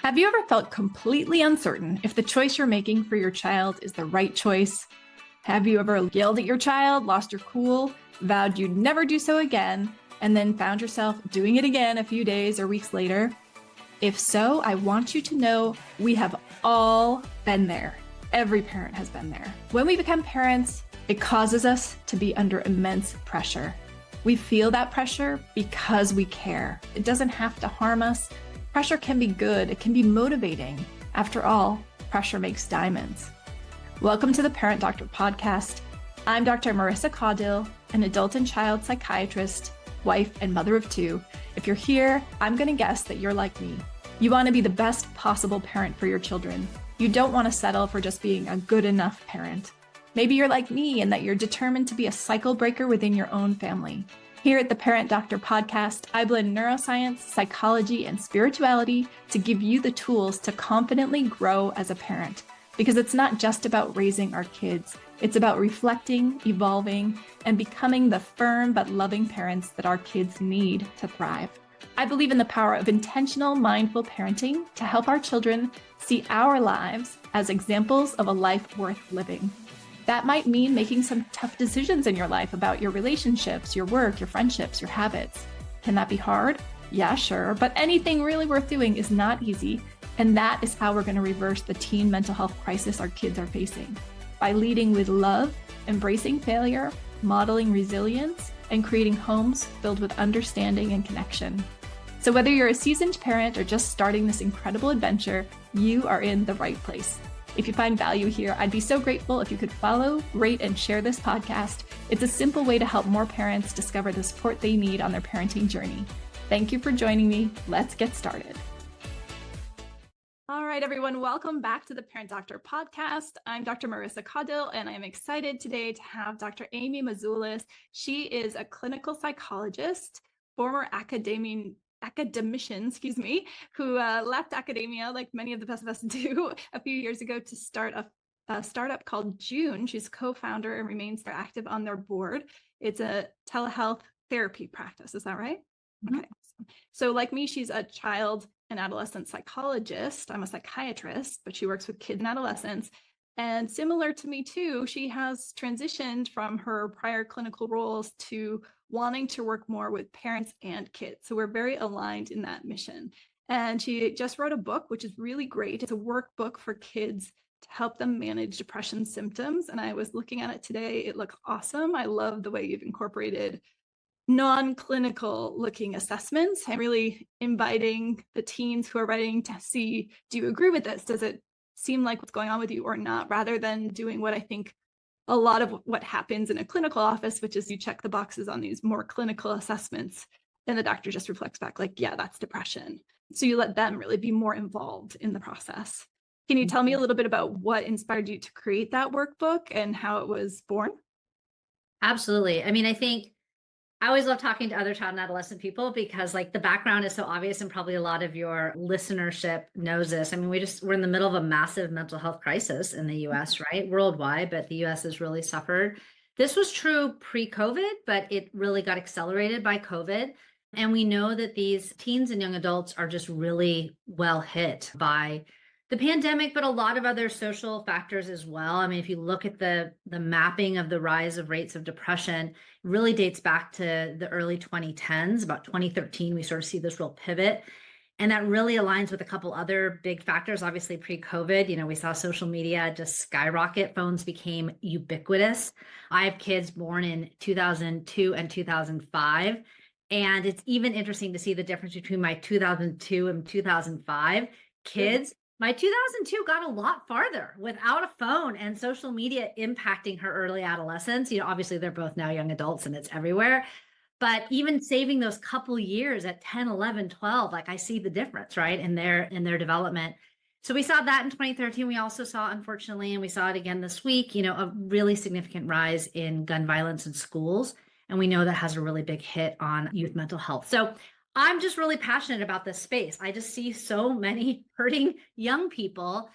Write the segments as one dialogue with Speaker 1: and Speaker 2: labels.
Speaker 1: Have you ever felt completely uncertain if the choice you're making for your child is the right choice? Have you ever yelled at your child, lost your cool, vowed you'd never do so again, and then found yourself doing it again a few days or weeks later? If so, I want you to know we have all been there. Every parent has been there. When we become parents, it causes us to be under immense pressure. We feel that pressure because we care. It doesn't have to harm us. Pressure can be good. It can be motivating. After all, pressure makes diamonds. Welcome to the Parent Doctor Podcast. I'm Dr. Marissa Caudill, an adult and child psychiatrist, wife, and mother of two. If you're here, I'm going to guess that you're like me. You want to be the best possible parent for your children. You don't want to settle for just being a good enough parent. Maybe you're like me and that you're determined to be a cycle breaker within your own family. Here at the Parent Doctor Podcast, I blend neuroscience, psychology, and spirituality to give you the tools to confidently grow as a parent. Because it's not just about raising our kids. It's about reflecting, evolving, and becoming the firm but loving parents that our kids need to thrive. I believe in the power of intentional, mindful parenting to help our children see our lives as examples of a life worth living. That might mean making some tough decisions in your life about your relationships, your work, your friendships, your habits. Can that be hard? Yeah, sure. But anything really worth doing is not easy. And that is how we're going to reverse the teen mental health crisis our kids are facing. By leading with love, embracing failure, modeling resilience, and creating homes filled with understanding and connection. So whether you're a seasoned parent or just starting this incredible adventure, you are in the right place. If you find value here, I'd be so grateful if you could follow, rate, and share this podcast. It's a simple way to help more parents discover the support they need on their parenting journey. Thank you for joining me. Let's get started. All right, everyone, welcome back to the Parent Doctor Podcast. I'm Dr. Marissa Caudill, and I'm excited today to have Dr. Amy Mezulis. She is a clinical psychologist, former academician, who left academia, like many of the best of us do, a few years ago to start a startup called Joon. She's co-founder and remains active on their board. It's a telehealth therapy practice. Is that right? Mm-hmm. Okay. So like me, she's a child and adolescent psychologist. I'm a psychiatrist, but she works with kids and adolescents. And similar to me too, she has transitioned from her prior clinical roles to wanting to work more with parents and kids. So we're very aligned in that mission. And she just wrote a book, which is really great. It's a workbook for kids to help them manage depression symptoms. And I was looking at it today. It looks awesome. I love the way you've incorporated non-clinical looking assessments and really inviting the teens who are writing to see, do you agree with this? Does it seem like what's going on with you or not? Rather than doing what I think a lot of what happens in a clinical office, which is you check the boxes on these more clinical assessments, and the doctor just reflects back like, yeah, that's depression. So you let them really be more involved in the process. Can you tell me a little bit about what inspired you to create that workbook and how it was born?
Speaker 2: Absolutely. I mean, I think I always love talking to other child and adolescent people because like the background is so obvious and probably a lot of your listenership knows this. I mean, we're in the middle of a massive mental health crisis in the US, right? Worldwide, but the US has really suffered. This was true pre-COVID, but it really got accelerated by COVID. And we know that these teens and young adults are just really well hit by the pandemic, but a lot of other social factors as well. I mean, if you look at the mapping of the rise of rates of depression, it really dates back to the early 2010s. About 2013, we sort of see this real pivot. And that really aligns with a couple other big factors. Obviously, pre-COVID, we saw social media just skyrocket. Phones became ubiquitous. I have kids born in 2002 and 2005. And it's even interesting to see the difference between my 2002 and 2005 kids. My 2002 got a lot farther without a phone and social media impacting her early adolescence. Obviously they're both now young adults and it's everywhere, but even saving those couple years at 10, 11, 12, like I see the difference, right? In their development. So we saw that in 2013. We also saw, unfortunately, and we saw it again this week, a really significant rise in gun violence in schools. And we know that has a really big hit on youth mental health. So I'm just really passionate about this space. I just see so many hurting young people.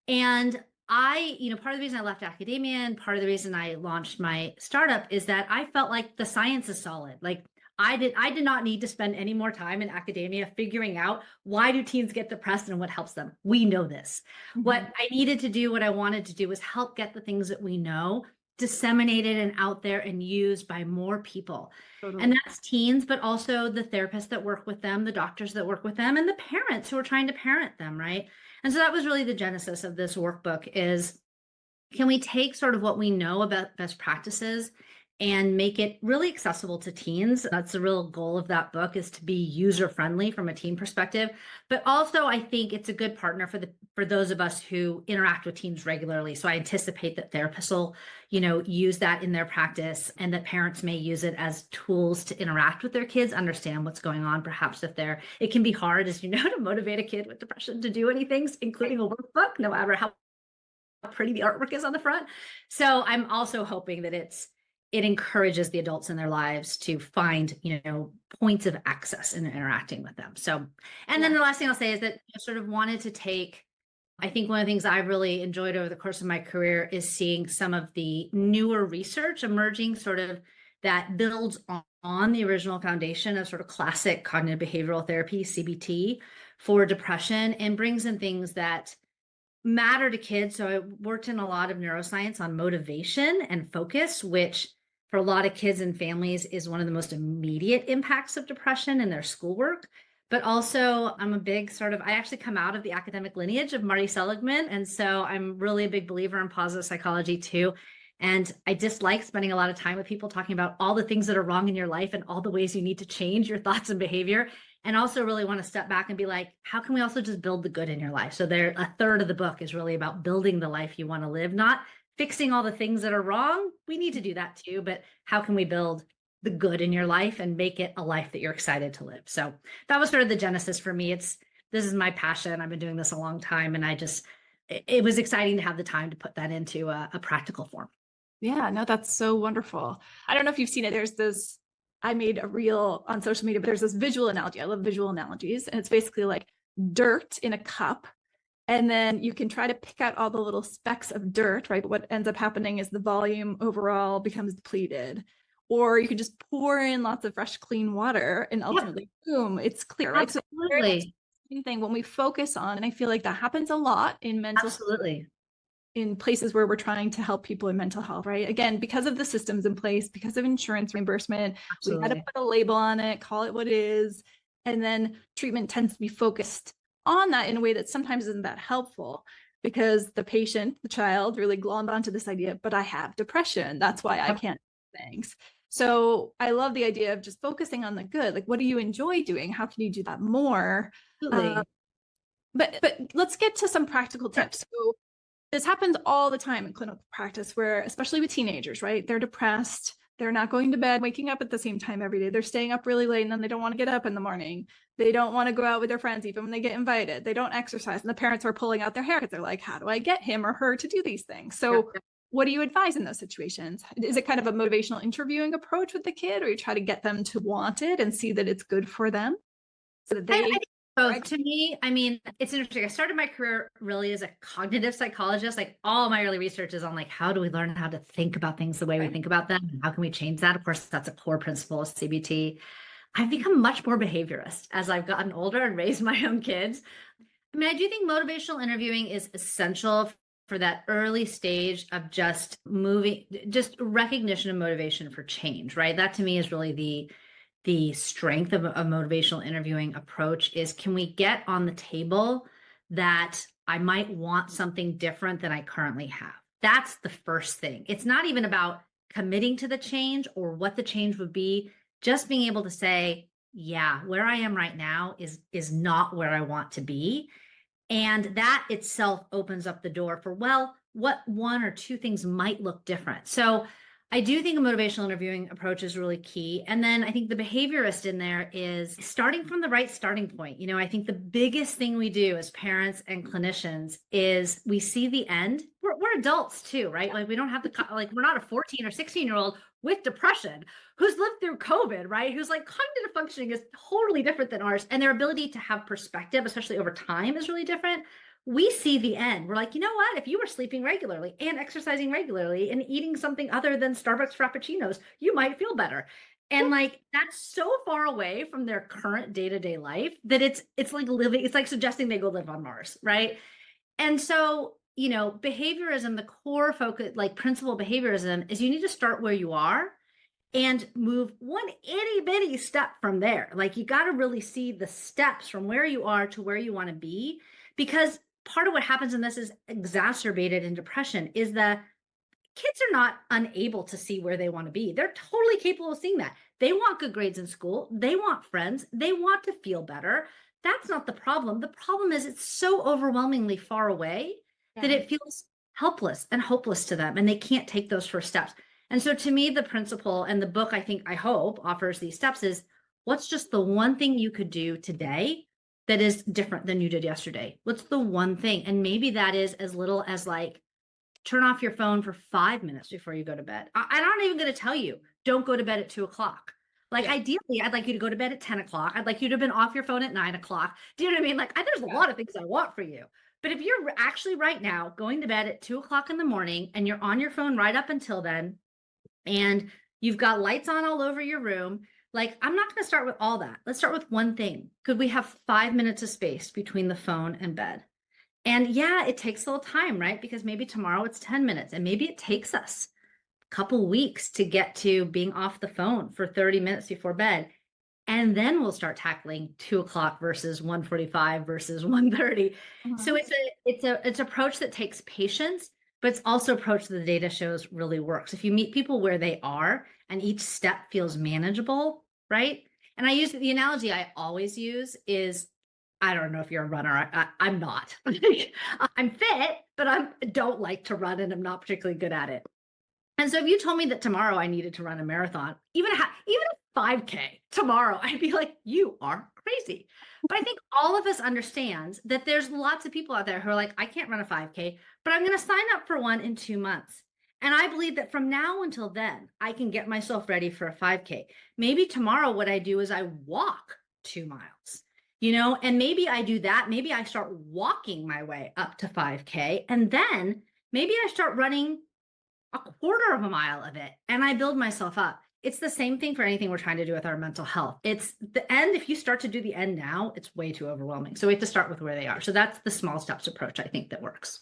Speaker 2: And part of the reason I left academia and part of the reason I launched my startup is that I felt like the science is solid. Like I did not need to spend any more time in academia figuring out why do teens get depressed and what helps them. We know this. What I needed to do, what I wanted to do was help get the things that we know disseminated and out there and used by more people. And
Speaker 1: Totally.
Speaker 2: that's teens, but also the therapists that work with them, the doctors that work with them, and the parents who are trying to parent them, right? And so that was really the genesis of this workbook is, can we take sort of what we know about best practices and make it really accessible to teens? That's the real goal of that book, is to be user friendly from a teen perspective. But also, I think it's a good partner for those of us who interact with teens regularly. So I anticipate that therapists will, use that in their practice, and that parents may use it as tools to interact with their kids, understand what's going on. Perhaps it can be hard, as you know, to motivate a kid with depression to do anything, including a workbook, no matter how pretty the artwork is on the front. So I'm also hoping that it encourages the adults in their lives to find, points of access in interacting with them. So, and then the last thing I'll say is that I sort of wanted to take, I think one of the things I really enjoyed over the course of my career is seeing some of the newer research emerging sort of that builds on the original foundation of sort of classic cognitive behavioral therapy, CBT, for depression, and brings in things that matter to kids. So I worked in a lot of neuroscience on motivation and focus, which for a lot of kids and families is one of the most immediate impacts of depression in their schoolwork. But also I'm a big I actually come out of the academic lineage of Marty Seligman. And so I'm really a big believer in positive psychology too. And I dislike spending a lot of time with people talking about all the things that are wrong in your life and all the ways you need to change your thoughts and behavior. And also really want to step back and be like, how can we also just build the good in your life? So a third of the book is really about building the life you want to live, not fixing all the things that are wrong. We need to do that too, but how can we build the good in your life and make it a life that you're excited to live? So that was sort of the genesis for me. This is my passion. I've been doing this a long time, and it was exciting to have the time to put that into a practical form.
Speaker 1: Yeah, no, that's so wonderful. I don't know if you've seen it. I made a reel on social media, but there's this visual analogy. I love visual analogies. And it's basically like dirt in a cup. And then you can try to pick out all the little specks of dirt, right? But what ends up happening is the volume overall becomes depleted. Or you can just pour in lots of fresh, clean water, and ultimately, boom, it's clear, right? So
Speaker 2: Absolutely.
Speaker 1: same thing when we focus on, and I feel like that happens a lot in mental
Speaker 2: Absolutely.
Speaker 1: in places where we're trying to help people in mental health, right? Again, because of the systems in place, because of insurance reimbursement, we had to
Speaker 2: Absolutely.
Speaker 1: put a label on it, call it what it is. And then treatment tends to be focused on that in a way that sometimes isn't that helpful, because the patient, the child, really glommed onto this idea, but I have depression. That's why I can't do things. So I love the idea of just focusing on the good. Like, what do you enjoy doing? How can you do that more?
Speaker 2: Absolutely.
Speaker 1: But let's get to some practical tips. So this happens all the time in clinical practice, where, especially with teenagers, right? They're depressed. They're not going to bed, waking up at the same time every day. They're staying up really late, and then they don't want to get up in the morning. They don't want to go out with their friends, even when they get invited. They don't exercise. And the parents are pulling out their hair because they're like, how do I get him or her to do these things? So what do you advise in those situations? Is it kind of a motivational interviewing approach with the kid, or you try to get them to want it and see that it's good for them so that
Speaker 2: I
Speaker 1: they
Speaker 2: think both. To me, I mean, it's interesting. I started my career really as a cognitive psychologist. Like, all my early research is on, like, how do we learn how to think about things the way we think about them? And how can we change that? Of course, that's a core principle of CBT. I've become much more behaviorist as I've gotten older and raised my own kids. I mean, I do think motivational interviewing is essential for that early stage of just recognition of motivation for change, right? That to me is really the strength of a motivational interviewing approach. Is, can we get on the table that I might want something different than I currently have? That's the first thing. It's not even about committing to the change or what the change would be. Just being able to say, yeah, where I am right now is not where I want to be. And that itself opens up the door for, well, what one or two things might look different. So I do think a motivational interviewing approach is really key. And then I think the behaviorist in there is starting from the right starting point. I think the biggest thing we do as parents and clinicians is we see the end. We're adults too, right? Like, we don't have we're not a 14 or 16-year-old with depression who's lived through COVID, right? Who's like, cognitive functioning is totally different than ours. And their ability to have perspective, especially over time, is really different. We see the end. We're like, you know what? If you were sleeping regularly and exercising regularly and eating something other than Starbucks Frappuccinos, you might feel better. And like that's so far away from their current day-to-day life that it's like living, it's like suggesting they go live on Mars, right? And so, behaviorism, the core focus, like principle behaviorism, is you need to start where you are and move one itty bitty step from there. Like you got to really see the steps from where you are to where you want to be. Because part of what happens in this is exacerbated in depression is that kids are not unable to see where they want to be. They're totally capable of seeing that. They want good grades in school. They want friends. They want to feel better. That's not the problem. The problem is it's so overwhelmingly far away that it feels helpless and hopeless to them, and they can't take those first steps. And so to me, the principle and the book, I hope offers these steps is what's just the one thing you could do today that is different than you did yesterday? What's the one thing? And maybe that is as little as like, turn off your phone for 5 minutes before you go to bed. I'm not even going to tell you, don't go to bed at 2:00. Like ideally, I'd like you to go to bed at 10:00. I'd like you to have been off your phone at 9:00. Do you know what I mean? Like there's a lot of things I want for you. But if you're actually right now going to bed at 2:00 in the morning and you're on your phone right up until then, and you've got lights on all over your room, like I'm not going to start with all that. Let's start with one thing. Could we have 5 minutes of space between the phone and bed? And yeah, it takes a little time, right? Because maybe tomorrow it's 10 minutes and maybe it takes us a couple weeks to get to being off the phone for 30 minutes before bed. And then we'll start tackling 2:00 versus 1:45 versus 1:30. So it's an approach that takes patience, but it's also an approach that the data shows really works. If you meet people where they are and each step feels manageable, right? And I use the analogy I always use is, I don't know if you're a runner. I'm not. I'm fit, but I don't like to run and I'm not particularly good at it. And so if you told me that tomorrow I needed to run a marathon, even a 5K tomorrow, I'd be like, you are crazy. But I think all of us understands that there's lots of people out there who are like, I can't run a 5K, but I'm going to sign up for one in 2 months. And I believe that from now until then, I can get myself ready for a 5K. Maybe tomorrow what I do is I walk 2 miles. And maybe I do that. Maybe I start walking my way up to 5K. And then maybe I start running a quarter of a mile of it and I build myself up. It's the same thing for anything we're trying to do with our mental health. It's the end. If you start to do the end now, it's way too overwhelming. So we have to start with where they are. So that's the small steps approach, I think, that works.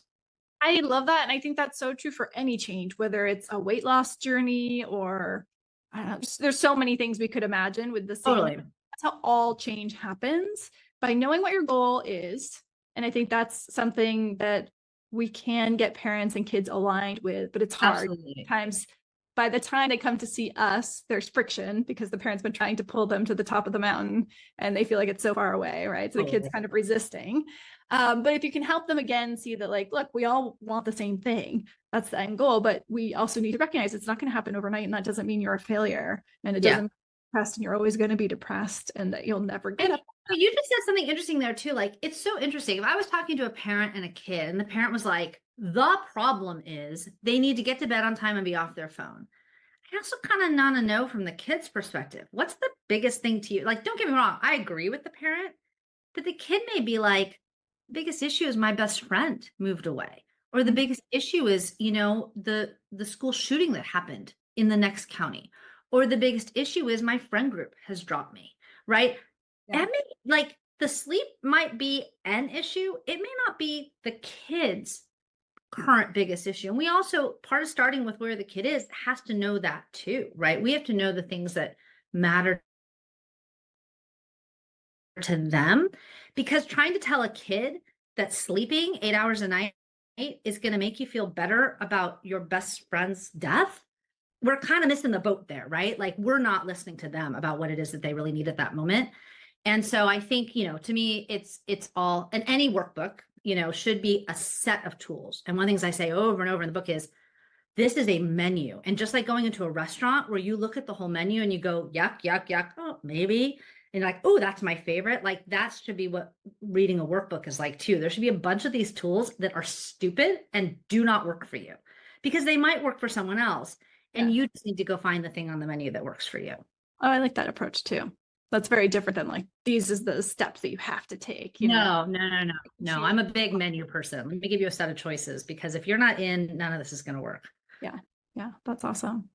Speaker 1: I love that. And I think that's so true for any change, whether it's a weight loss journey or I don't know, there's so many things we could imagine with the same.
Speaker 2: Totally.
Speaker 1: That's how all change happens, by knowing what your goal is. And I think that's something that we can get parents and kids aligned with, but it's hard.
Speaker 2: Absolutely.
Speaker 1: Sometimes by the time they come to see us, there's friction because the parent's been trying to pull them to the top of the mountain and they feel like it's so far away, right? So the kid's kind of resisting. But if you can help them again, see that like, look, we all want the same thing. That's the end goal, but we also need to recognize it's not going to happen overnight. And that doesn't mean you're a failure. And it doesn't mean you're depressed and you're always going to be depressed and that you'll never get up.
Speaker 2: But you just said something interesting there too. Like, it's so interesting. If I was talking to a parent and a kid and the parent was like, the problem is they need to get to bed on time and be off their phone. I also kind of want to know from the kid's perspective, what's the biggest thing to you? Like, don't get me wrong. I agree with the parent, but the kid may be like, the biggest issue is my best friend moved away. Or the biggest issue is, the school shooting that happened in the next county. Or the biggest issue is my friend group has dropped me, right? Yeah. And like the sleep might be an issue. It may not be the kid's current biggest issue. And we also, part of starting with where the kid is has to know that too, right? We have to know the things that matter to them, because trying to tell a kid that sleeping 8 hours a night is going to make you feel better about your best friend's death, we're kind of missing the boat there, right? Like we're not listening to them about what it is that they really need at that moment. And so I think, to me, it's all, and any workbook, should be a set of tools. And one of the things I say over and over in the book is, this is a menu. And just like going into a restaurant where you look at the whole menu and you go, yuck, yuck, yuck, oh, maybe. And you're like, oh, that's my favorite. Like that should be what reading a workbook is like too. There should be a bunch of these tools that are stupid and do not work for you because they might work for someone else. And you just need to go find the thing on the menu that works for you.
Speaker 1: Oh, I like that approach too. That's very different than like, these is the steps that you have to take.
Speaker 2: No. I'm a big menu person. Let me give you a set of choices, because if you're not in, none of this is going to work.
Speaker 1: Yeah. That's awesome.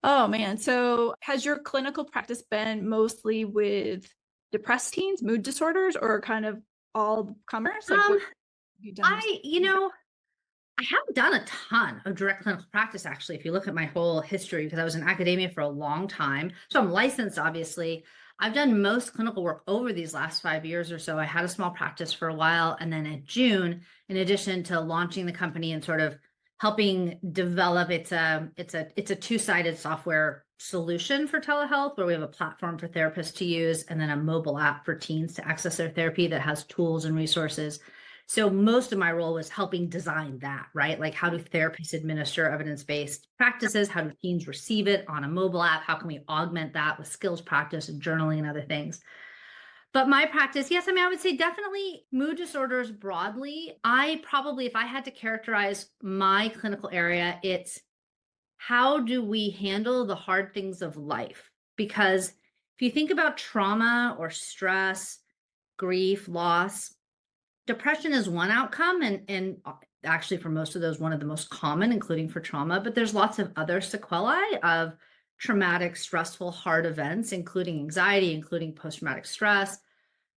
Speaker 1: Oh man. So has your clinical practice been mostly with depressed teens, mood disorders, or kind of all comers? Like
Speaker 2: Um,
Speaker 1: what have you done?
Speaker 2: I, you know, I haven't done a ton of direct clinical practice, actually, if you look at my whole history, because I was in academia for a long time. So I'm licensed, obviously. I've done most clinical work over these last 5 years or so. I had a small practice for a while. And then at June, in addition to launching the company and sort of helping develop, it's a two-sided software solution for telehealth where we have a platform for therapists to use and then a mobile app for teens to access their therapy that has tools and resources. So most of my role was helping design that, right? Like how do therapists administer evidence-based practices? How do teens receive it on a mobile app? How can we augment that with skills practice and journaling and other things? But my practice, yes, I mean, I would say definitely mood disorders broadly. I probably, if I had to characterize my clinical area, it's how do we handle the hard things of life? Because if you think about trauma or stress, grief, loss, depression is one outcome, and actually for most of those, one of the most common, including for trauma, but there's lots of other sequelae of traumatic, stressful, hard events, including anxiety, including post-traumatic stress,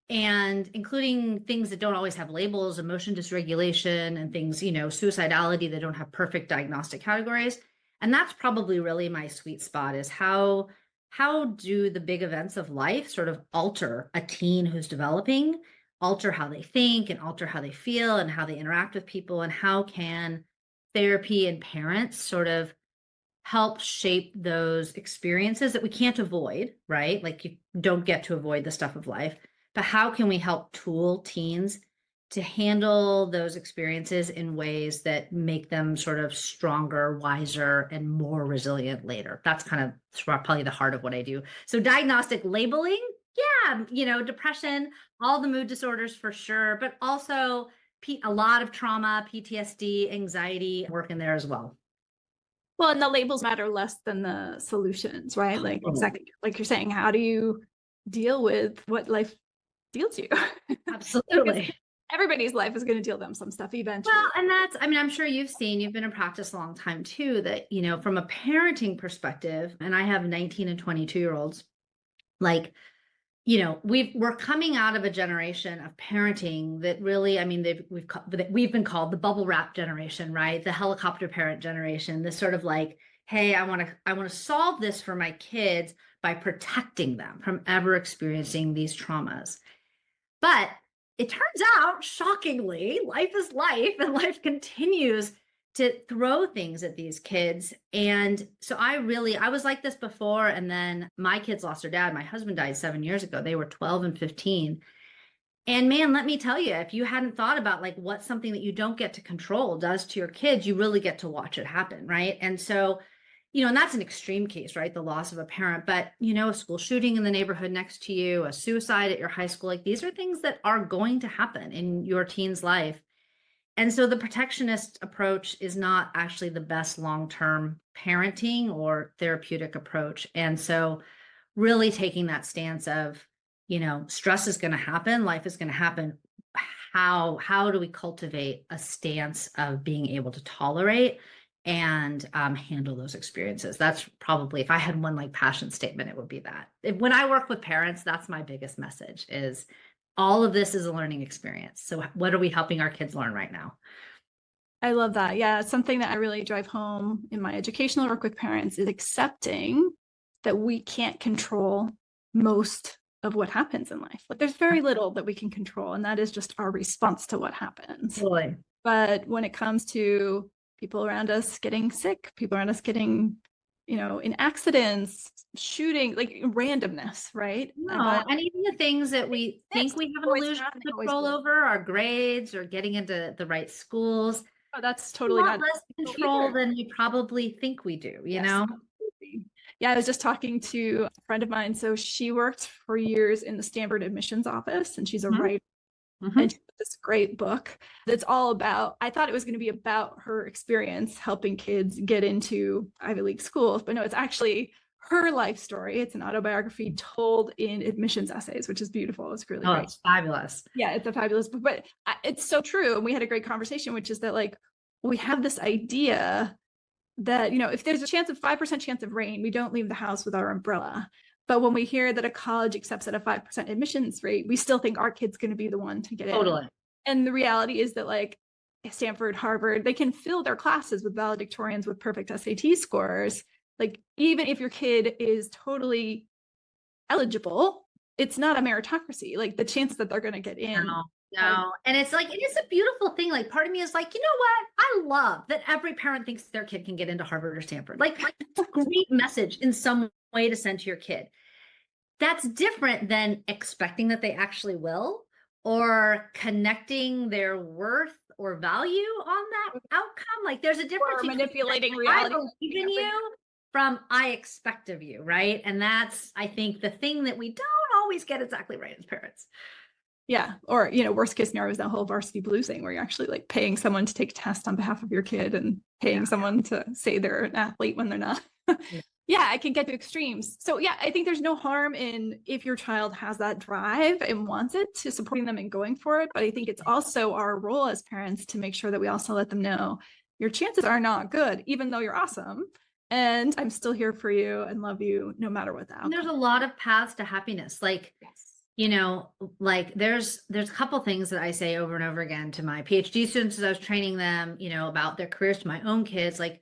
Speaker 2: and including things that don't always have labels, emotion dysregulation, and things, suicidality that don't have perfect diagnostic categories. And that's probably really my sweet spot, is how do the big events of life sort of alter a teen who's developing, alter how they think and alter how they feel and how they interact with people, and how can therapy and parents sort of help shape those experiences that we can't avoid, right? Like you don't get to avoid the stuff of life, but how can we help tool teens to handle those experiences in ways that make them sort of stronger, wiser, and more resilient later? That's kind of probably the heart of what I do. So diagnostic labeling, yeah, depression, all the mood disorders for sure, but also a lot of trauma, PTSD, anxiety work in there as well.
Speaker 1: Well, and the labels matter less than the solutions, right? Like
Speaker 2: Totally.
Speaker 1: exactly like you're saying, how do you deal with what life deals you? Because
Speaker 2: Absolutely.
Speaker 1: everybody's life is going to deal them some stuff
Speaker 2: Well,
Speaker 1: eventually.
Speaker 2: and I mean, I'm sure you've been in practice a long time too, that, from a parenting perspective, and I have 19 and 22-year-olds, like, we're coming out of a generation of parenting that really, I mean, we've been called the bubble wrap generation, right? The helicopter parent generation, this sort of like, hey, I want to solve this for my kids by protecting them from ever experiencing these traumas. But it turns out, shockingly, life is life and life continues to throw things at these kids. And so I was like this before. And then my kids lost their dad. My husband died 7 years ago. They were 12 and 15. And man, let me tell you, if you hadn't thought about like what something that you don't get to control does to your kids, you really get to watch it happen. Right. And so, and that's an extreme case, right? The loss of a parent, but a school shooting in the neighborhood next to you, a suicide at your high school, like these are things that are going to happen in your teen's life. And so the protectionist approach is not actually the best long-term parenting or therapeutic approach. And so really taking that stance of, stress is going to happen, life is going to happen. How do we cultivate a stance of being able to tolerate and handle those experiences? That's probably, if I had one like passion statement, it would be that. When I work with parents, that's my biggest message, is all of this is a learning experience. So what are we helping our kids learn right now?
Speaker 1: I love that. Yeah, it's something that I really drive home in my educational work with parents, is accepting that we can't control most of what happens in life. Like there's very little that we can control, and that is just our response to what happens.
Speaker 2: Totally.
Speaker 1: But when it comes to people around us getting sick, people around us getting, in accidents, shooting, like randomness, right?
Speaker 2: No, and even the things that we think we have an
Speaker 1: always
Speaker 2: illusion
Speaker 1: not
Speaker 2: of
Speaker 1: always
Speaker 2: control
Speaker 1: good.
Speaker 2: over, our grades or getting into the right schools,
Speaker 1: Oh, that's
Speaker 2: a
Speaker 1: totally
Speaker 2: lot
Speaker 1: not
Speaker 2: less control
Speaker 1: either.
Speaker 2: than we probably think we do,
Speaker 1: Yes. Absolutely. Yeah, I was just talking to a friend of mine. So she worked for years in the Stanford admissions office, and she's a
Speaker 2: Mhm,
Speaker 1: writer. And
Speaker 2: mhm.
Speaker 1: she wrote this great book that's all about, I thought it was going to be about her experience helping kids get into Ivy League schools, but no, it's actually her life story. It's an autobiography told in admissions essays, which is beautiful. It's really
Speaker 2: Oh,
Speaker 1: great.
Speaker 2: it's fabulous.
Speaker 1: Yeah, it's a fabulous book, but it's so true. And we had a great conversation, which is that like we have this idea that, if there's a 5% chance of rain, we don't leave the house with our umbrella. But when we hear that a college accepts at a 5% admissions rate, we still think our kid's going to be the one to get
Speaker 2: Totally.
Speaker 1: in. And the reality is that like Stanford, Harvard, they can fill their classes with valedictorians with perfect SAT scores. Like even if your kid is totally eligible, it's not a meritocracy. Like the chances that they're going to get in.
Speaker 2: No. And it's like, it is a beautiful thing. Like part of me is like, you know what? I love that every parent thinks their kid can get into Harvard or Stanford. Like it's a great message in some way to send to your kid. That's different than expecting that they actually will, or connecting their worth or value on that outcome. Like there's a difference between
Speaker 1: manipulating reality.
Speaker 2: I believe in you from I expect of you, right? And that's, I think, the thing that we don't always get exactly right as parents.
Speaker 1: Yeah. Or, worst case scenario is that whole varsity blues thing where you're actually like paying someone to take a test on behalf of your kid and paying someone to say they're an athlete when they're not. Yeah, I can get to extremes. So yeah, I think there's no harm in if your child has that drive and wants it, to supporting them and going for it. But I think it's also our role as parents to make sure that we also let them know your chances are not good, even though you're awesome. And I'm still here for you and love you no matter what the outcome.
Speaker 2: There's a lot of paths to happiness. Like, like there's a couple things that I say over and over again to my PhD students as I was training them, about their careers, to my own kids. Like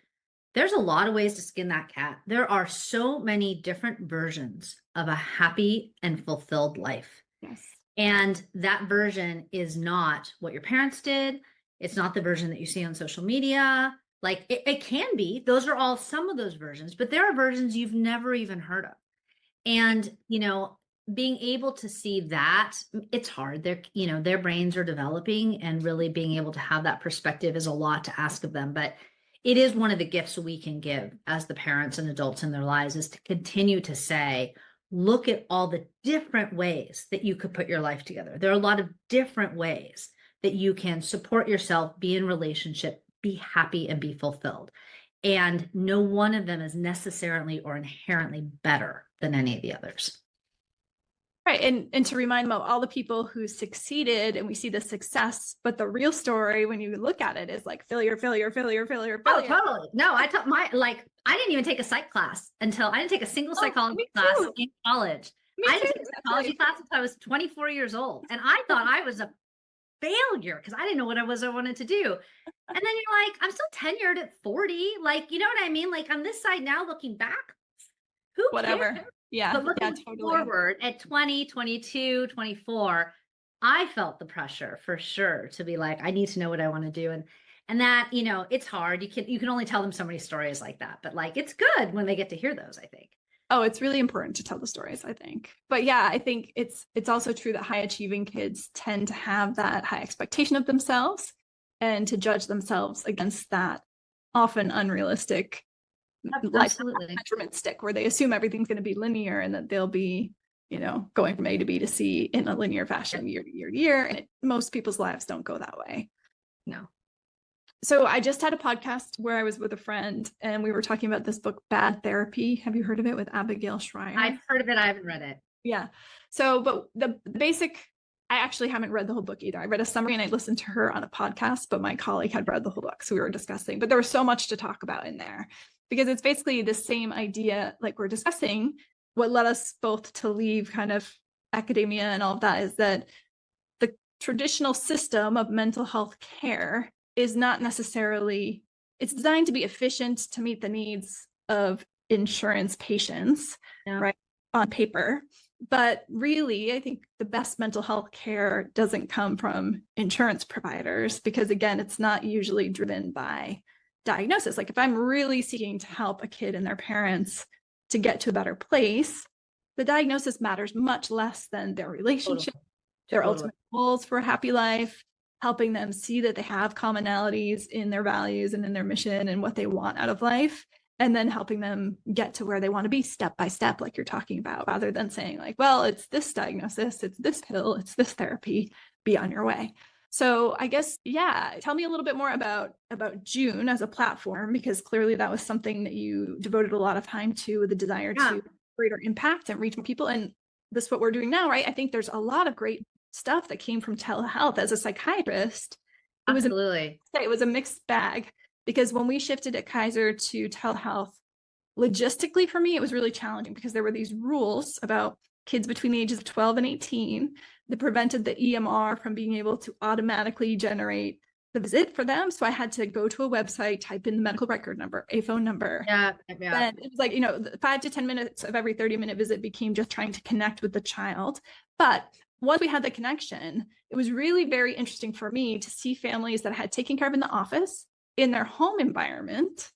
Speaker 2: there's a lot of ways to skin that cat. There are so many different versions of a happy and fulfilled life.
Speaker 1: Yes.
Speaker 2: And that version is not what your parents did. It's not the version that you see on social media. Like it can be, those are all some of those versions, but there are versions you've never even heard of. And, being able to see that, it's hard. Their brains are developing, and really being able to have that perspective is a lot to ask of them. But it is one of the gifts we can give as the parents and adults in their lives, is to continue to say, look at all the different ways that you could put your life together. There are a lot of different ways that you can support yourself, be in relationship, be happy, and be fulfilled. And no one of them is necessarily or inherently better than any of the others.
Speaker 1: Right. And to remind them of all the people who succeeded, and we see the success, but the real story, when you look at it, is like failure, failure, failure, failure, failure.
Speaker 2: Oh, totally. No, I taught I didn't even take a psych class until I didn't take a single psychology class in college. I didn't take a psychology class until I was 24 years old. And I thought I was a failure because I didn't know what I wanted to do. And then you're like, I'm still tenured at 40. Like, you know what I mean? Like on this side now, looking back, who cares?
Speaker 1: Yeah.
Speaker 2: But looking forward at 20, 22, 24, I felt the pressure for sure to be like, I need to know what I want to do. And that, it's hard. You can only tell them so many stories like that, but like, it's good when they get to hear those, I think.
Speaker 1: Oh, it's really important to tell the stories, I think. But yeah, I think it's also true that high achieving kids tend to have that high expectation of themselves and to judge themselves against that often unrealistic measurement stick, where they assume everything's going to be linear and that they'll be, going from A to B to C in a linear fashion year to year to year. And most people's lives don't go that way.
Speaker 2: No.
Speaker 1: So I just had a podcast where I was with a friend and we were talking about this book, Bad Therapy. Have you heard of it, with Abigail Schreier?
Speaker 2: I've heard of it. I haven't read it.
Speaker 1: Yeah. So, but the basic, I actually haven't read the whole book either. I read a summary and I listened to her on a podcast, but my colleague had read the whole book. So we were discussing, but there was so much to talk about in there, because it's basically the same idea like we're discussing. What led us both to leave kind of academia and all of that is that the traditional system of mental health care is not necessarily, it's designed to be efficient to meet the needs of insurance patients, right, on paper. But really, I think the best mental health care doesn't come from insurance providers, because again, it's not usually driven by diagnosis. Like if I'm really seeking to help a kid and their parents to get to a better place, the diagnosis matters much less than their relationship, their ultimate goals for a happy life, helping them see that they have commonalities in their values and in their mission and what they want out of life, and then helping them get to where they want to be step by step, like you're talking about, rather than saying like, well, it's this diagnosis, it's this pill, it's this therapy, be on your way. So I guess, yeah, tell me a little bit more about Joon as a platform, because clearly that was something that you devoted a lot of time to, with the desire to greater impact and reach more people. And this is what we're doing now, right? I think there's a lot of great stuff that came from telehealth. As a psychiatrist, it was a mixed bag. because when we shifted at Kaiser to telehealth, logistically for me, it was really challenging because there were these rules about kids between the ages of 12 and 18 that prevented the EMR from being able to automatically generate the visit for them. So I had to go to a website, type in the medical record number, a phone number.
Speaker 2: Yeah.
Speaker 1: And it was like, you know, 5 to 10 minutes of every 30-minute visit became just trying to connect with the child. But once we had the connection, it was really very interesting for me to see families that had taken care of in the office, in their home environment,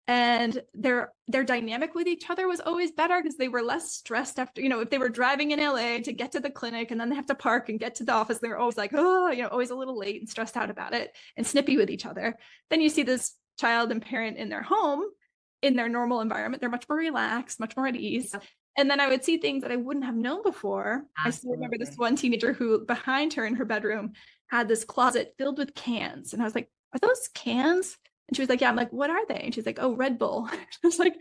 Speaker 1: and their dynamic with each other was always better because they were less stressed after, you know, if they were driving in LA to get to the clinic and then they have to park and get to the office, they were always like, oh, you know, always a little late and stressed out about it and snippy with each other. Then you see this child and parent in their home, in their normal environment, they're much more relaxed, much more at ease.
Speaker 2: Yep.
Speaker 1: And then I would see things that I wouldn't have known before. I still remember this one teenager who behind her in her bedroom had this closet filled with cans. And I was like, are those cans? And she was like, yeah. I'm like, what are they? And she's like, oh, Red Bull. I was like,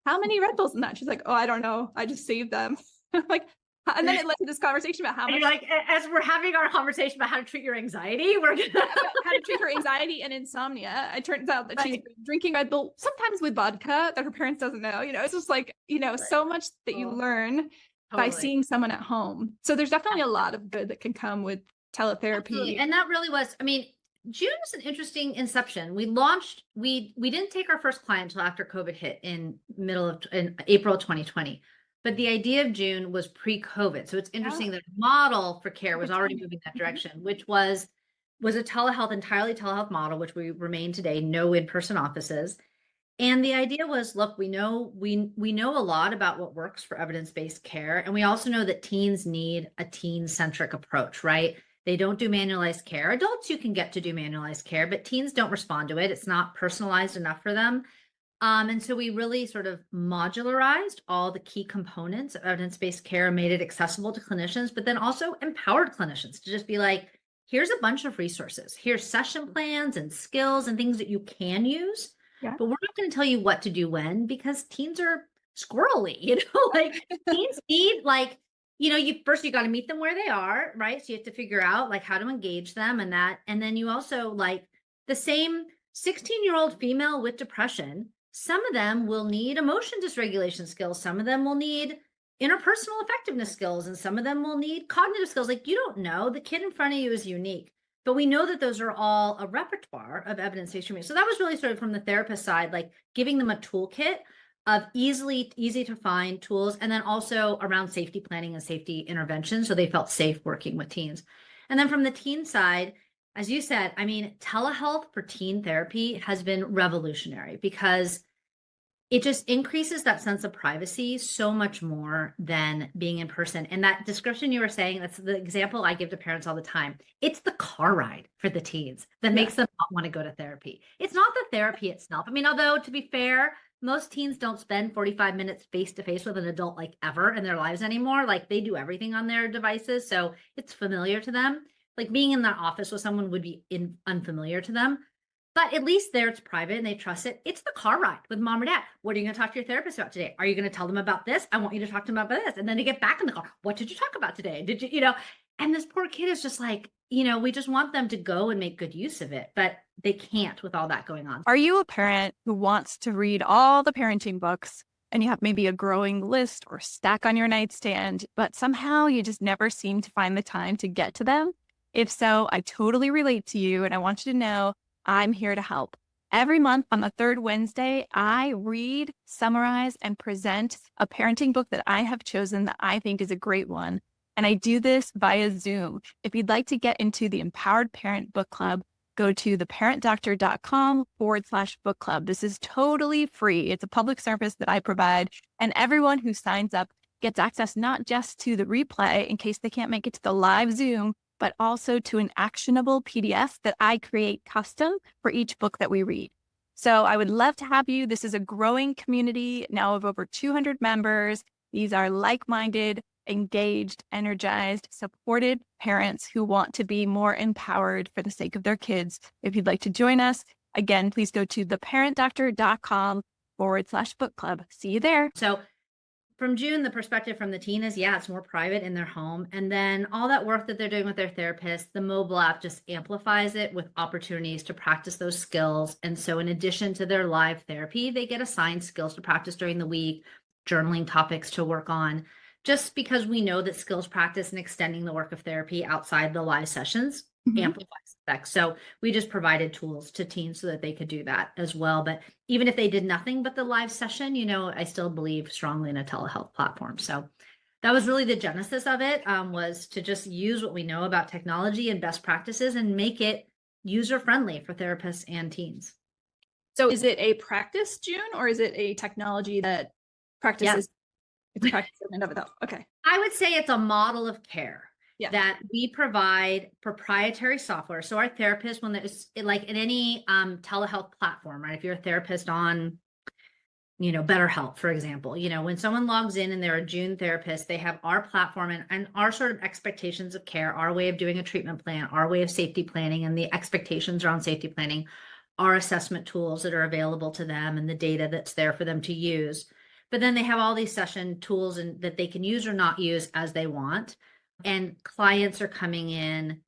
Speaker 1: how many Red Bulls in that? She's like, oh, I don't know. I just saved them. I'm like, and then it led to this conversation about how much.
Speaker 2: You're like, as we're having our conversation about how to treat your anxiety, we're gonna
Speaker 1: how to treat her anxiety and insomnia. It turns out that she's drinking Red Bull, sometimes with vodka that her parents doesn't know. You know, it's just like, you know, so much that you learn by seeing someone at home. So there's definitely a lot of good that can come with teletherapy.
Speaker 2: Absolutely. And that really was, I mean, Joon was an interesting inception. We launched, we didn't take our first client until after COVID hit in April of 2020. But the idea of Joon was pre-COVID. So it's interesting that the model for care was already moving that direction, which was a telehealth, entirely telehealth model, which we remain today, no in-person offices. And the idea was, look, we know a lot about what works for evidence-based care. And we also know that teens need a teen-centric approach, right? They don't do manualized care. Adults, you can get to do manualized care, but teens don't respond to it. It's not personalized enough for them. And so we really sort of modularized all the key components of evidence-based care and made it accessible to clinicians, but then also empowered clinicians to just be like, here's a bunch of resources. Here's session plans and skills and things that you can use, but we're not going to tell you what to do when, because teens are squirrely, you know, like teens need like, you know, you got to meet them where they are, right? So you have to figure out like how to engage them and that. And then you also like the same 16-year-old female with depression. Some of them will need emotion dysregulation skills. Some of them will need interpersonal effectiveness skills, and some of them will need cognitive skills. Like, you don't know, the kid in front of you is unique, but we know that those are all a repertoire of evidence-based treatment. So that was really sort of from the therapist side, like giving them a toolkit of easy to find tools, and then also around safety planning and safety intervention. So they felt safe working with teens. And then from the teen side, as you said, I mean, telehealth for teen therapy has been revolutionary because it just increases that sense of privacy so much more than being in person. And that description you were saying, that's the example I give to parents all the time. It's the car ride for the teens that makes them not want to go to therapy. It's not the therapy itself. I mean, although to be fair, most teens don't spend 45 minutes face-to-face with an adult like ever in their lives anymore. Like they do everything on their devices. So it's familiar to them. Like being in that office with someone would be unfamiliar to them. But at least there it's private and they trust it. It's the car ride with mom or dad. What are you going to talk to your therapist about today? Are you going to tell them about this? I want you to talk to them about this. And then they get back in the car. What did you talk about today? Did you, you know, and this poor kid is just like, you know, we just want them to go and make good use of it, but they can't with all that going on.
Speaker 3: Are you a parent who wants to read all the parenting books and you have maybe a growing list or stack on your nightstand, but somehow you just never seem to find the time to get to them? If so, I totally relate to you, and I want you to know I'm here to help. Every month on the third Wednesday, I read, summarize, and present a parenting book that I have chosen that I think is a great one. And I do this via Zoom. If you'd like to get into the Empowered Parent Book Club, go to theparentdoctor.com/book club. This is totally free. It's a public service that I provide. And everyone who signs up gets access not just to the replay in case they can't make it to the live Zoom, but also to an actionable PDF that I create custom for each book that we read. So I would love to have you. This is a growing community now of over 200 members. These are like-minded, engaged, energized, supported parents who want to be more empowered for the sake of their kids. If you'd like to join us, again, please go to theparentdoctor.com/book club. See you there.
Speaker 2: So from Joon, the perspective from the teen is, yeah, it's more private in their home. And then all that work that they're doing with their therapist, the mobile app just amplifies it with opportunities to practice those skills. And so in addition to their live therapy, they get assigned skills to practice during the week, journaling topics to work on, just because we know that skills practice and extending the work of therapy outside the live sessions amplifies effects. So we just provided tools to teens so that they could do that as well. But even if they did nothing but the live session, I still believe strongly in a telehealth platform. So that was really the genesis of it, was to just use what we know about technology and best practices and make it user-friendly for therapists and teens.
Speaker 1: So is it a practice, Joon, or is it a technology that practices? It's a practice in and of itself. Okay.
Speaker 2: I would say it's a model of care.
Speaker 1: Yeah.
Speaker 2: That we provide proprietary software. So our therapist, when there's like in any telehealth platform, right? If you're a therapist on, BetterHelp, for example, when someone logs in and they're a Joon therapist, they have our platform and our sort of expectations of care, our way of doing a treatment plan, our way of safety planning, and the expectations around safety planning, our assessment tools that are available to them and the data that's there for them to use. But then they have all these session tools that they can use or not use as they want. And clients are coming in,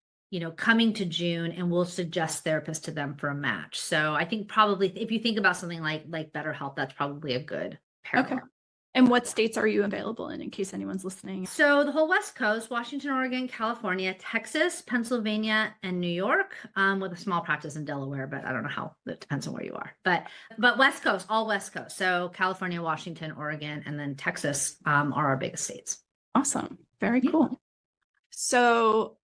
Speaker 2: coming to Joon, and we'll suggest therapists to them for a match. So I think probably if you think about something like BetterHelp, that's probably a good parallel.
Speaker 1: Okay. And what states are you available in case anyone's listening?
Speaker 2: So the whole West Coast, Washington, Oregon, California, Texas, Pennsylvania, and New York, with a small practice in Delaware, but I don't know how, it depends on where you are. But West Coast, all West Coast. So California, Washington, Oregon, and then Texas are our biggest states.
Speaker 1: Awesome. Very cool. So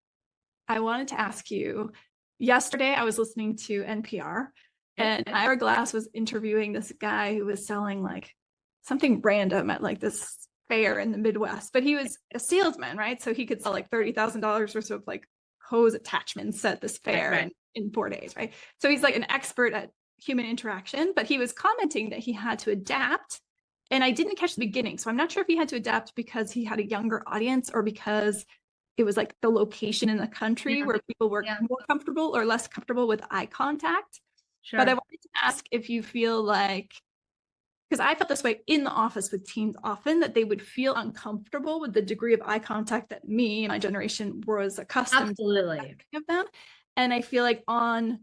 Speaker 1: I wanted to ask you, yesterday I was listening to NPR and Ira Glass was interviewing this guy who was selling like something random at like this fair in the Midwest, but he was a salesman, right? So he could sell like $30,000 worth of like hose attachments at this fair in 4 days, right? So he's like an expert at human interaction, but he was commenting that he had to adapt. And I didn't catch the beginning. So I'm not sure if he had to adapt because he had a younger audience or because it was like the location in the country where people were more comfortable or less comfortable with eye contact. Sure. But I wanted to ask if you feel like, because I felt this way in the office with teens often, that they would feel uncomfortable with the degree of eye contact that me and my generation was accustomed to of them. And I feel like on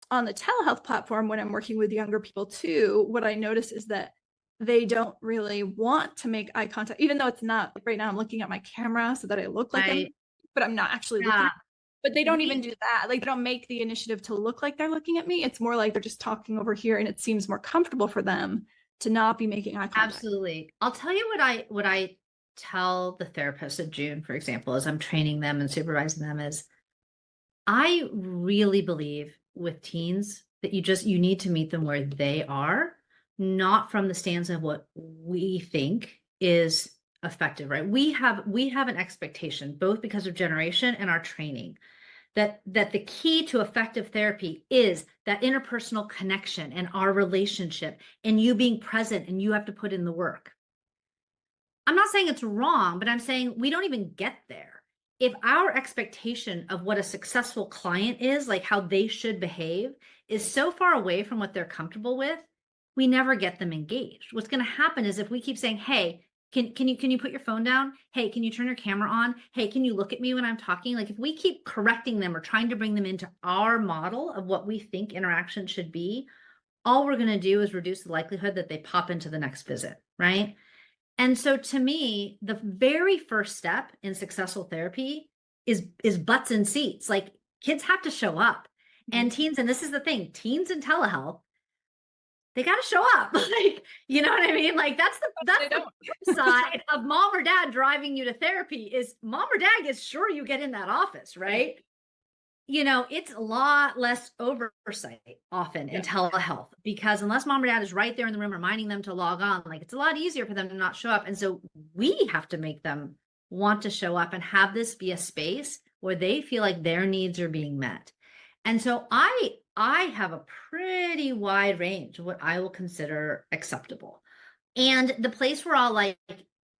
Speaker 1: the telehealth platform, when I'm working with younger people too, what I notice is that they don't really want to make eye contact, even though it's not like right now I'm looking at my camera so that I look like but I'm not actually looking. But they don't even do that. Like they don't make the initiative to look like they're looking at me. It's more like they're just talking over here and it seems more comfortable for them to not be making eye contact.
Speaker 2: Absolutely. I'll tell you what I tell the therapists at Joon, for example, as I'm training them and supervising them, is I really believe with teens that you need to meet them where they are, not from the stance of what we think is effective, right? We have an expectation, both because of generation and our training, that the key to effective therapy is that interpersonal connection and our relationship and you being present, and you have to put in the work. I'm not saying it's wrong, but I'm saying we don't even get there. If our expectation of what a successful client is, like how they should behave, is so far away from what they're comfortable with, we never get them engaged. What's going to happen is if we keep saying, hey, can you put your phone down? Hey, can you turn your camera on? Hey, can you look at me when I'm talking? Like if we keep correcting them or trying to bring them into our model of what we think interaction should be, all we're going to do is reduce the likelihood that they pop into the next visit, right? And so to me, the very first step in successful therapy is butts in seats. Like kids have to show up. And teens, and this is the thing, teens in telehealth, they got to show up. Like, you know what I mean? Like that's the side of mom or dad driving you to therapy is mom or dad is sure you get in that office, right? It's a lot less oversight often in telehealth because unless mom or dad is right there in the room reminding them to log on, like it's a lot easier for them to not show up. And so we have to make them want to show up and have this be a space where they feel like their needs are being met. And so I have a pretty wide range of what I will consider acceptable. And the place where I'll like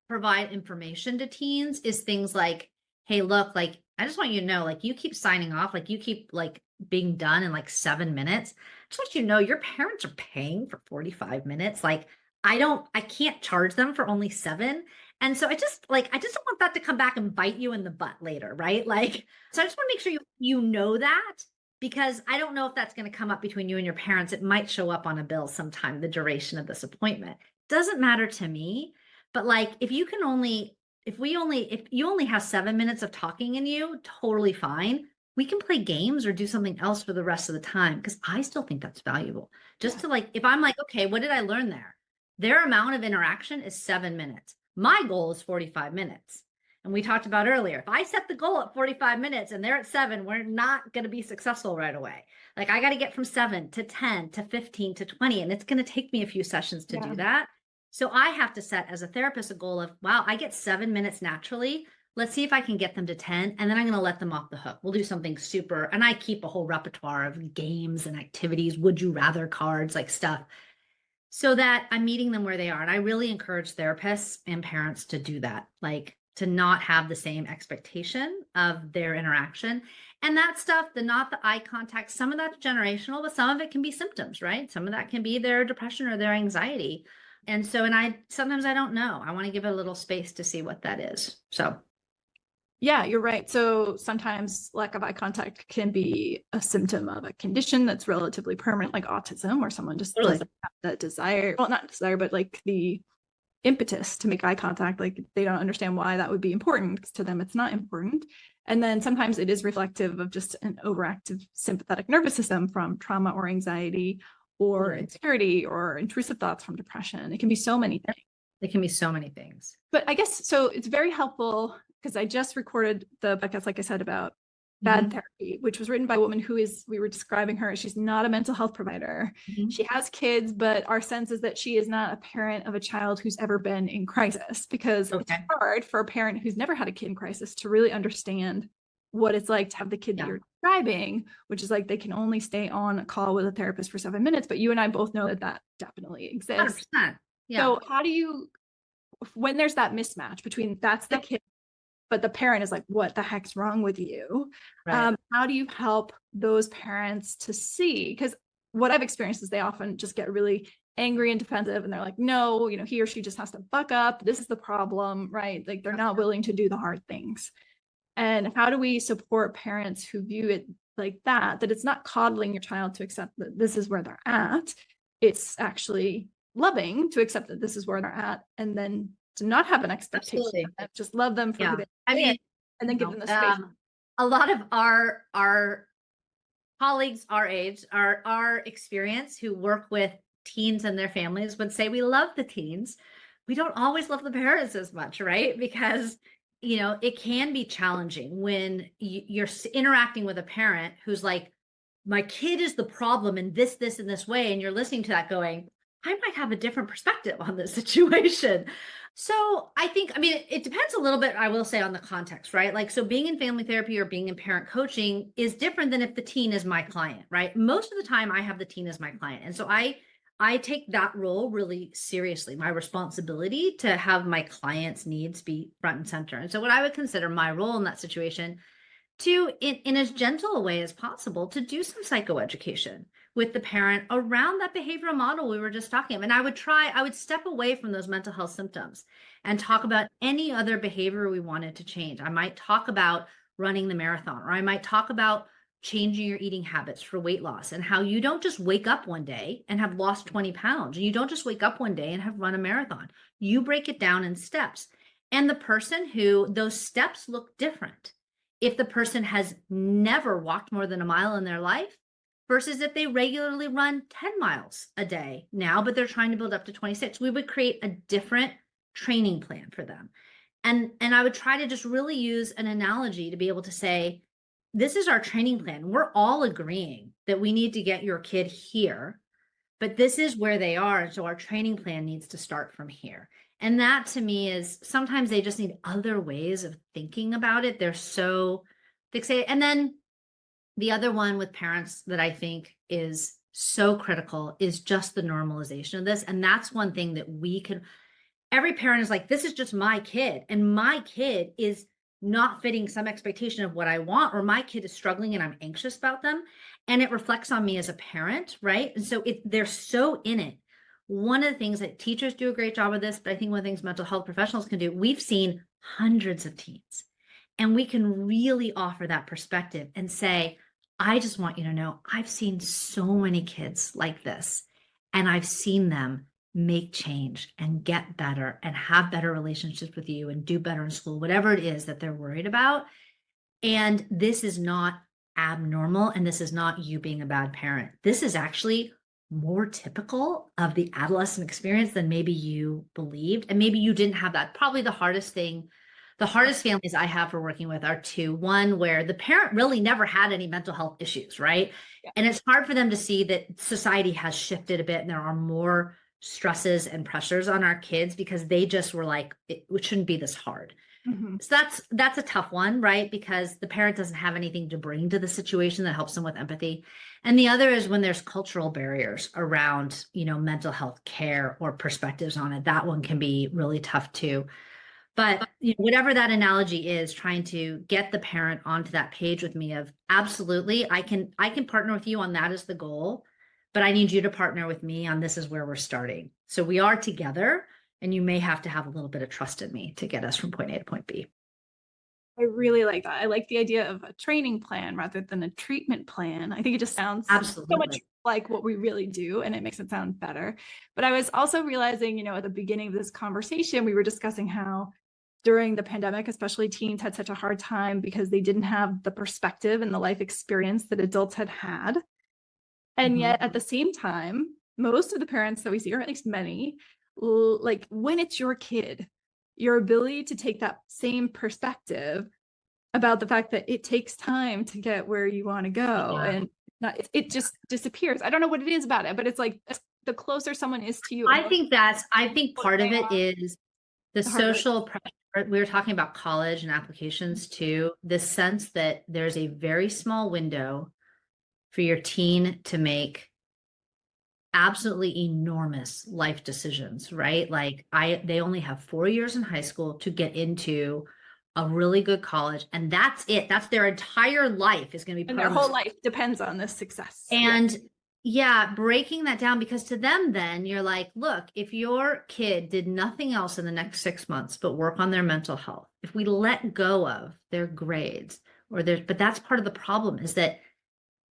Speaker 2: provide information to teens is things like, hey, look, like, I just want you to know, like, you keep signing off, like, you keep like being done in like 7 minutes. I just want you to know your parents are paying for 45 minutes. Like, I can't charge them for only 7. And so I just don't want that to come back and bite you in the butt later, right? Like, so I just want to make sure you know that, because I don't know if that's going to come up between you and your parents. It might show up on a bill sometime, the duration of this appointment. Doesn't matter to me, but like if you only have 7 minutes of talking in you, totally fine. We can play games or do something else for the rest of the time, because I still think that's valuable. Just to like, if I'm like, okay, what did I learn there? Their amount of interaction is 7 minutes. My goal is 45 minutes. And we talked about earlier, if I set the goal at 45 minutes and they're at 7, we're not going to be successful right away. Like I got to get from 7 to 10 to 15 to 20. And it's going to take me a few sessions to do that. So I have to set as a therapist a goal of, wow, I get 7 minutes naturally. Let's see if I can get them to 10, and then I'm going to let them off the hook. We'll do something super, and I keep a whole repertoire of games and activities, would you rather cards, like stuff, so that I'm meeting them where they are. And I really encourage therapists and parents to do that, like to not have the same expectation of their interaction. And that stuff, not the eye contact, some of that's generational, but some of it can be symptoms, right? Some of that can be their depression or their anxiety. And so, sometimes I don't know. I want to give it a little space to see what that is. So.
Speaker 1: Yeah, you're right. So sometimes lack of eye contact can be a symptom of a condition that's relatively permanent, like autism, where someone just doesn't have that desire, well, not desire, but like the impetus to make eye contact. Like they don't understand why that would be important, because to them it's not important. And then sometimes it is reflective of just an overactive sympathetic nervous system from trauma or anxiety or insecurity or intrusive thoughts from depression. It can be so many things.
Speaker 2: It can be so many things.
Speaker 1: But I guess, so it's very helpful, because I just recorded the podcast, like I said, about bad therapy, which was written by a woman we were describing her. She's not a mental health provider. She has kids, but our sense is that she is not a parent of a child who's ever been in crisis, because it's hard for a parent who's never had a kid in crisis to really understand what it's like to have the kid that you're describing, which is like they can only stay on a call with a therapist for 7 minutes. But you and I both know that that definitely exists.
Speaker 2: 100%. Yeah.
Speaker 1: So how do you, when there's that mismatch between that's the kid, but the parent is like, what the heck's wrong with you? Right. How do you help those parents to see? Because what I've experienced is they often just get really angry and defensive, and they're like, no, he or she just has to buck up. This is the problem, right? Like they're not willing to do the hard things. And how do we support parents who view it like that it's not coddling your child to accept that this is where they're at. It's actually loving to accept that this is where they're at, and then to not have an expectation, just love them for who they are, and then give them the space.
Speaker 2: A lot of our colleagues our age, our experience, who work with teens and their families, would say we love the teens. We don't always love the parents as much, right? Because it can be challenging when you're interacting with a parent who's like, my kid is the problem in this and this way, and you're listening to that going, I might have a different perspective on this situation. So I think, it depends a little bit, I will say, on the context, right? Like, so being in family therapy or being in parent coaching is different than if the teen is my client, right? Most of the time I have the teen as my client. And so I take that role really seriously, my responsibility to have my client's needs be front and center. And so what I would consider my role in that situation, to, in as gentle a way as possible, to do some psychoeducation with the parent around that behavioral model we were just talking about. And I would step away from those mental health symptoms and talk about any other behavior we wanted to change. I might talk about running the marathon, or I might talk about changing your eating habits for weight loss, and how you don't just wake up one day and have lost 20 pounds. You don't just wake up one day and have run a marathon. You break it down in steps. And the person who those steps look different, if the person has never walked more than a mile in their life, versus if they regularly run 10 miles a day now, but they're trying to build up to 26, we would create a different training plan for them. And I would try to just really use an analogy to be able to say, this is our training plan. We're all agreeing that we need to get your kid here, but this is where they are. And so our training plan needs to start from here. And that, to me, is sometimes they just need other ways of thinking about it. They're so fixated. And then the other one with parents that I think is so critical is just the normalization of this. And that's one thing that every parent is like, this is just my kid, and my kid is not fitting some expectation of what I want, or my kid is struggling and I'm anxious about them. And it reflects on me as a parent, right? And so they're so in it one of the things that teachers do a great job of this, but I think one of the things mental health professionals can do, we've seen hundreds of teens, and we can really offer that perspective and say, I just want you to know, I've seen so many kids like this, and I've seen them make change and get better and have better relationships with you and do better in school, whatever it is that they're worried about. And this is not abnormal, and this is not you being a bad parent. This is actually more typical of the adolescent experience than maybe you believed. And maybe you didn't have that. Probably the hardest families I have for working with are two. One, where the parent really never had any mental health issues, right? Yeah. And it's hard for them to see that society has shifted a bit and there are more stresses and pressures on our kids because they just were like, it shouldn't be this hard. Mm-hmm. So that's a tough one, right? Because the parent doesn't have anything to bring to the situation that helps them with empathy. And the other is when there's cultural barriers around, mental health care or perspectives on it. That one can be really tough too. But whatever that analogy is, trying to get the parent onto that page with me of absolutely, I can partner with you on that as the goal, but I need you to partner with me on this is where we're starting. So we are together. And you may have to have a little bit of trust in me to get us from point A to point B.
Speaker 1: I really like that. I like the idea of a training plan rather than a treatment plan. I think it just sounds so much like what we really do, and it makes it sound better. But I was also realizing, at the beginning of this conversation, we were discussing how during the pandemic, especially teens had such a hard time because they didn't have the perspective and the life experience that adults had had. And yet at the same time, most of the parents that we see, or at least many, like when it's your kid, your ability to take that same perspective about the fact that it takes time to get where you want to go, and it just disappears. I don't know what it is about it, but it's like the closer someone is to you.
Speaker 2: I think part of it is the social pressure. We were talking about college and applications too. This sense that there's a very small window for your teen to make absolutely enormous life decisions, right? Like they only have 4 years in high school to get into a really good college, and that's it. That's their entire life is going to be,
Speaker 1: and their whole life depends on this success.
Speaker 2: And breaking that down, because to them, then you're like, look, if your kid did nothing else in the next 6 months but work on their mental health, if we let go of their grades but that's part of the problem, is that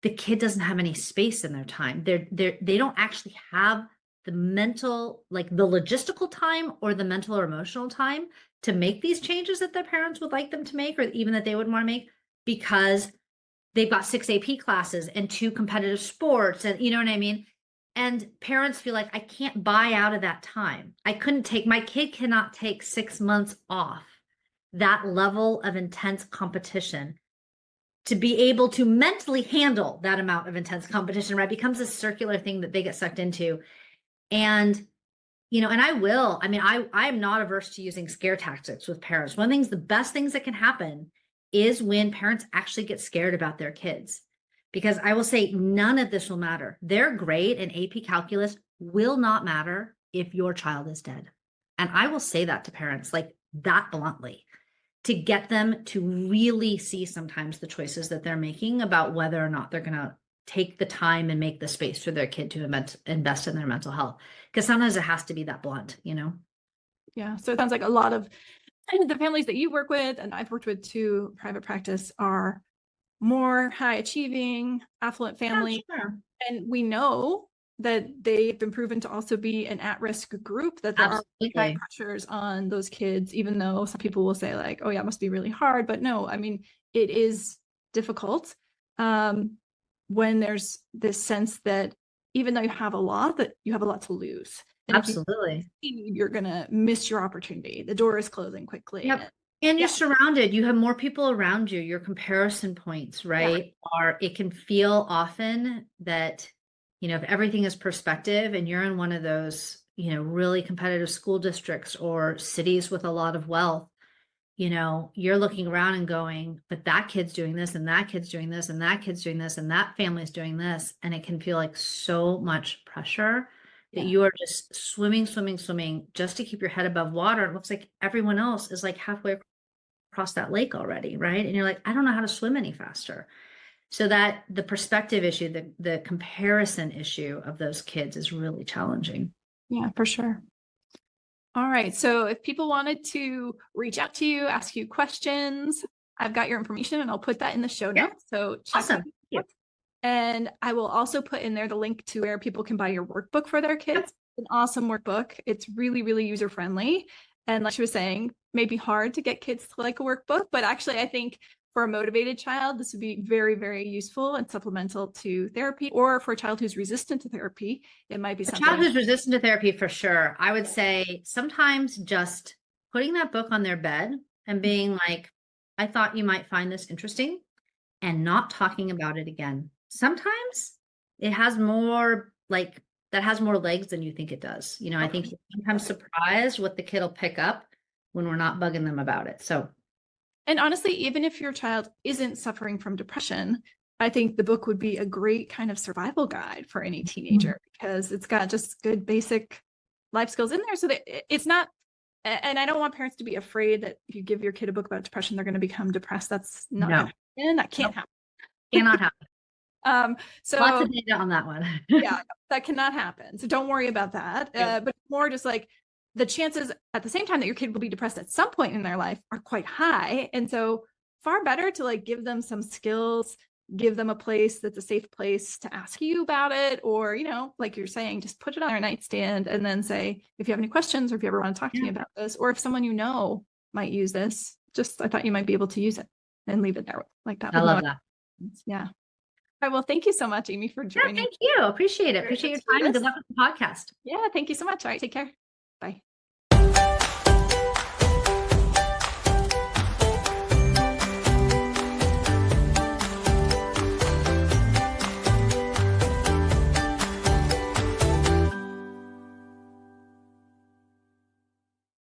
Speaker 2: the kid doesn't have any space in their time. They don't actually have the mental, like the logistical time or the mental or emotional time to make these changes that their parents would like them to make, or even that they would want to make, because they've got 6 AP classes and 2 competitive sports, and you know what I mean? And parents feel like, I can't buy out of that time. My kid cannot take 6 months off that level of intense competition to be able to mentally handle that amount of intense competition, right? Becomes a circular thing that they get sucked into. And, and I'm not averse to using scare tactics with parents. The best things that can happen is when parents actually get scared about their kids. Because I will say none of this will matter. Their grade in AP Calculus will not matter if your child is dead. And I will say that to parents like that bluntly, to get them to really see sometimes the choices that they're making about whether or not they're going to take the time and make the space for their kid to invest in their mental health. Because sometimes it has to be that blunt,
Speaker 1: Yeah. So it sounds like a lot of the families that you work with, and I've worked with too, private practice, are more high achieving, affluent families.
Speaker 2: Oh, sure.
Speaker 1: And we know that they've been proven to also be an at-risk group, that there are high pressures on those kids, even though some people will say like, oh yeah, it must be really hard. But no, I mean, it is difficult when there's this sense that even though you have a lot, that you have a lot to lose. And
Speaker 2: absolutely.
Speaker 1: You're going to miss your opportunity. The door is closing quickly.
Speaker 2: Yep. And you're surrounded, you have more people around you, your comparison points, right? It can feel often that, if everything is perspective and you're in one of those, really competitive school districts or cities with a lot of wealth, you're looking around and going, but that kid's doing this, and that kid's doing this, and that kid's doing this, and that family's doing this. And it can feel like so much pressure that you are just swimming just to keep your head above water. It looks like everyone else is like halfway across that lake already, right? And you're like, I don't know how to swim any faster. So that the perspective issue, the comparison issue of those kids is really challenging.
Speaker 1: Yeah, for sure. All right. So if people wanted to reach out to you, ask you questions, I've got your information and I'll put that in the show
Speaker 2: Yeah.
Speaker 1: notes. So check
Speaker 2: Awesome.
Speaker 1: it
Speaker 2: Thank you.
Speaker 1: out. And I will also put in there the link to where people can buy your workbook for their kids.
Speaker 2: Yep.
Speaker 1: It's an awesome workbook. It's really, really user friendly. And like she was saying, maybe hard to get kids to like a workbook, but actually I think for a motivated child, this would be very, very useful and supplemental to therapy, or for a child who's resistant to therapy, it might be
Speaker 2: A
Speaker 1: something.
Speaker 2: child who's resistant to therapy, for sure. I would say sometimes just putting that book on their bed and being like, I thought you might find this interesting, and not talking about it again. Sometimes it has more like that has more legs than you think it does. You know, I think
Speaker 1: Okay.
Speaker 2: you're sometimes surprised what the kid will pick up when we're not bugging them about it. So
Speaker 1: And honestly, even if your child isn't suffering from depression, I think the book would be a great kind of survival guide for any teenager because it's got just good basic life skills in there. So that it's not, and I don't want parents to be afraid that if you give your kid a book about depression, they're going to become depressed. That's not
Speaker 2: no,
Speaker 1: gonna happen. That can't happen.
Speaker 2: cannot happen.
Speaker 1: So
Speaker 2: Lots of data on that one.
Speaker 1: yeah, that cannot happen. So don't worry about that.
Speaker 2: Yeah.
Speaker 1: But more just like the chances at the same time that your kid will be depressed at some point in their life are quite high. And so far better to like give them some skills, give them a place that's a safe place to ask you about it. Or, you know, like you're saying, just put it on their nightstand and then say, if you have any questions or if you ever want to talk to me about this, or if someone you know might use this, just I thought you might be able to use it and leave it there like that.
Speaker 2: I love that.
Speaker 1: Yeah. All right. Well, thank you so much, Amy, for
Speaker 2: Yeah,
Speaker 1: joining.
Speaker 2: thank you. Appreciate it. Appreciate your time and good luck with the podcast.
Speaker 1: Yeah, thank you so much. All right, take care. Bye.